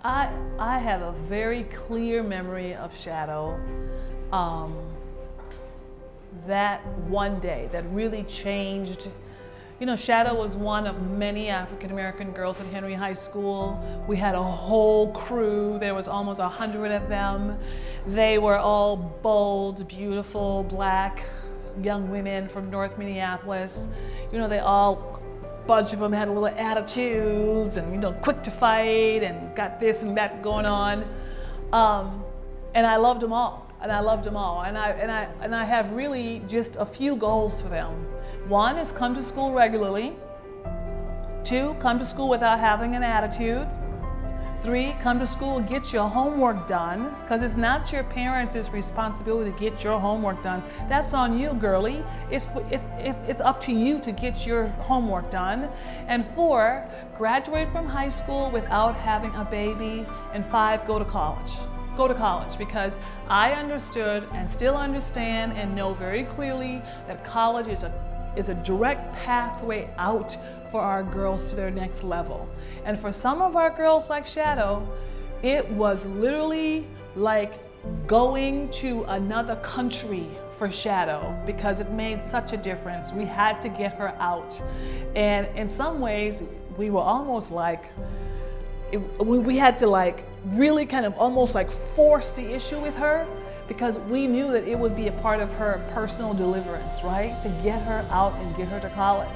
I have a very clear memory of Shadow. That one day that really changed. You know, Shadow was one of many African American girls at Henry High School. We had a whole crew. There was almost 100 of them. They were all bold, beautiful, black young women from North Minneapolis. You know, they all, a bunch of them had a little attitudes and, you know, quick to fight and got this and that going on. And I loved them all. And I have really just a few goals for them. One is come to school regularly. 2, come to school without having an attitude. 3, come to school and get your homework done, because it's not your parents' responsibility to get your homework done. That's on you, girlie. It's up to you to get your homework done. And 4, graduate from high school without having a baby. And 5, go to college. Go to college, because I understood and still understand and know very clearly that college is a direct pathway out for our girls to their next level. And for some of our girls like Shadow, it was literally like going to another country for Shadow, because it made such a difference. We had to get her out. And in some ways, we were almost like, we had to like really kind of almost like force the issue with her, because we knew that it would be a part of her personal deliverance, right? To get her out and get her to college.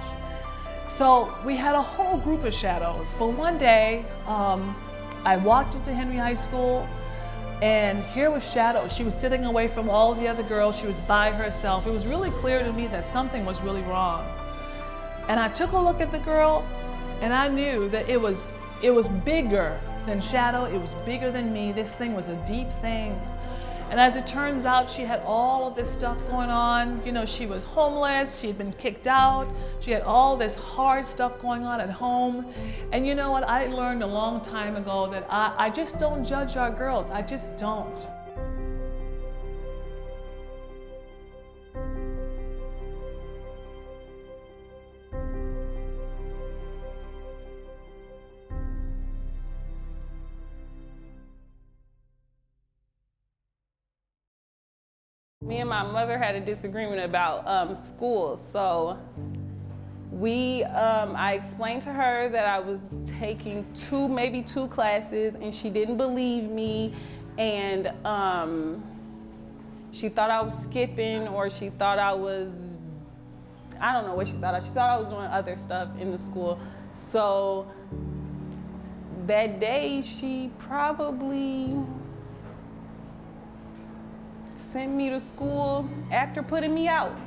So we had a whole group of Shadows. But one day, I walked into Henry High School, and here was Shadow. She was sitting away from all the other girls. She was by herself. It was really clear to me that something was really wrong. And I took a look at the girl, and I knew that it was bigger than Shadow. It was bigger than me. This thing was a deep thing. And as it turns out, she had all of this stuff going on. You know, she was homeless. She had been kicked out. She had all this hard stuff going on at home. And you know what? I learned a long time ago that I just don't judge our girls. I just don't. Me and my mother had a disagreement about school, so I explained to her that I was taking maybe two classes, and she didn't believe me, and she thought I was skipping, or she thought I was, I don't know what she thought. She thought I was doing other stuff in the school. So that day, she probably sent me to school after putting me out.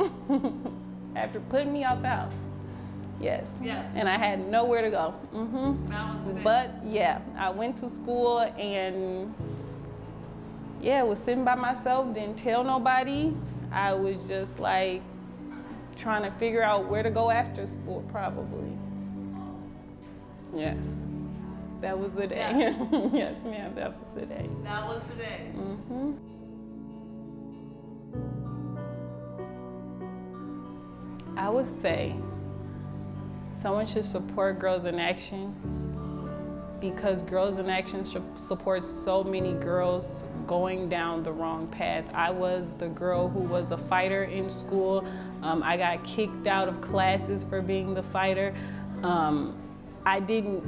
After putting me out the house. Yes. Yes. And I had nowhere to go. That was the day. But yeah, I went to school and yeah, was sitting by myself, didn't tell nobody. I was just like trying to figure out where to go after school, probably. Yes. That was the day. Yes. Yes, ma'am, that was the day. That was the day. I would say someone should support Girls in Action, because Girls in Action supports so many girls going down the wrong path. I was the girl who was a fighter in school. I got kicked out of classes for being the fighter. I didn't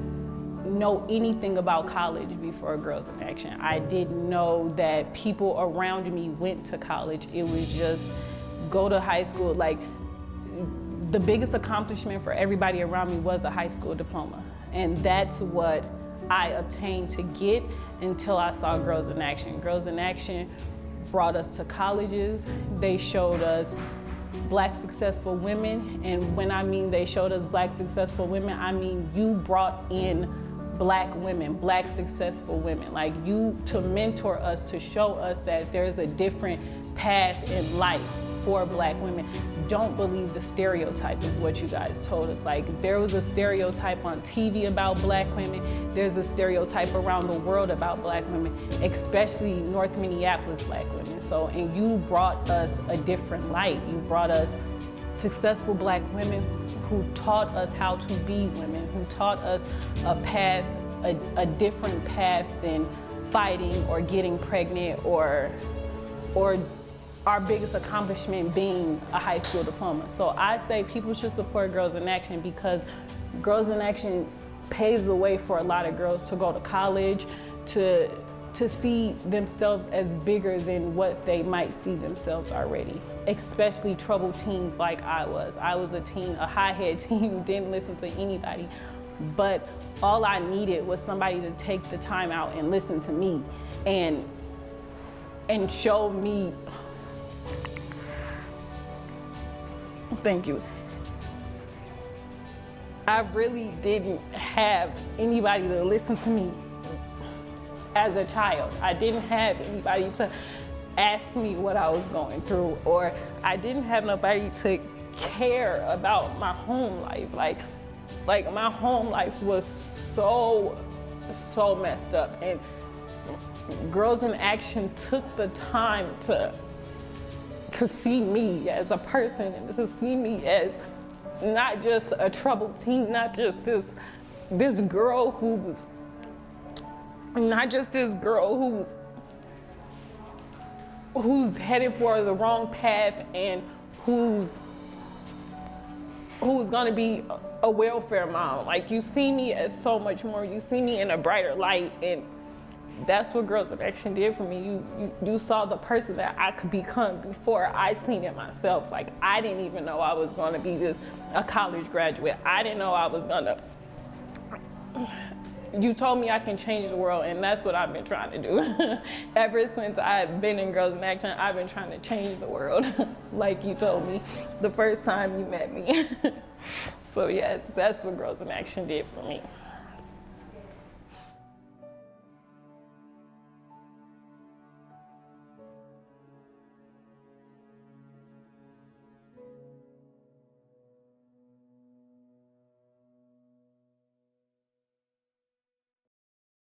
know anything about college before Girls in Action. I didn't know that people around me went to college. It was just go to high school. Like, the biggest accomplishment for everybody around me was a high school diploma. And that's what I obtained to get until I saw Girls in Action. Girls in Action brought us to colleges. They showed us Black successful women. And when I mean they showed us Black successful women, I mean you brought in Black women, Black successful women. Like, you to mentor us, to show us that there's a different path in life for Black women. Don't believe the stereotype is what you guys told us. Like, there was a stereotype on TV about Black women. There's a stereotype around the world about Black women, especially North Minneapolis Black women. So, and you brought us a different light. You brought us successful Black women who taught us how to be women, who taught us a path a different path than fighting or getting pregnant or our biggest accomplishment being a high school diploma. So I say people should support Girls in Action because Girls in Action paves the way for a lot of girls to go to college, to see themselves as bigger than what they might see themselves already, especially troubled teens like I was. I was a teen, a high-head teen who didn't listen to anybody, but all I needed was somebody to take the time out and listen to me and show me. Thank you. I really didn't have anybody to listen to me as a child. I didn't have anybody to ask me what I was going through, or I didn't have nobody to care about my home life. Like my home life was so messed up, and Girls in Action took the time to see me as a person and to see me as not just a troubled teen, not just this girl who's headed for the wrong path and who's gonna be a welfare mom. Like, you see me as so much more. You see me in a brighter light, and that's what Girls in Action did for me. You saw the person that I could become before I seen it myself. Like, I didn't even know I was gonna be a college graduate. I didn't know I was gonna. You told me I can change the world, and that's what I've been trying to do. Ever since I've been in Girls in Action, I've been trying to change the world, like you told me the first time you met me. So yes, that's what Girls in Action did for me.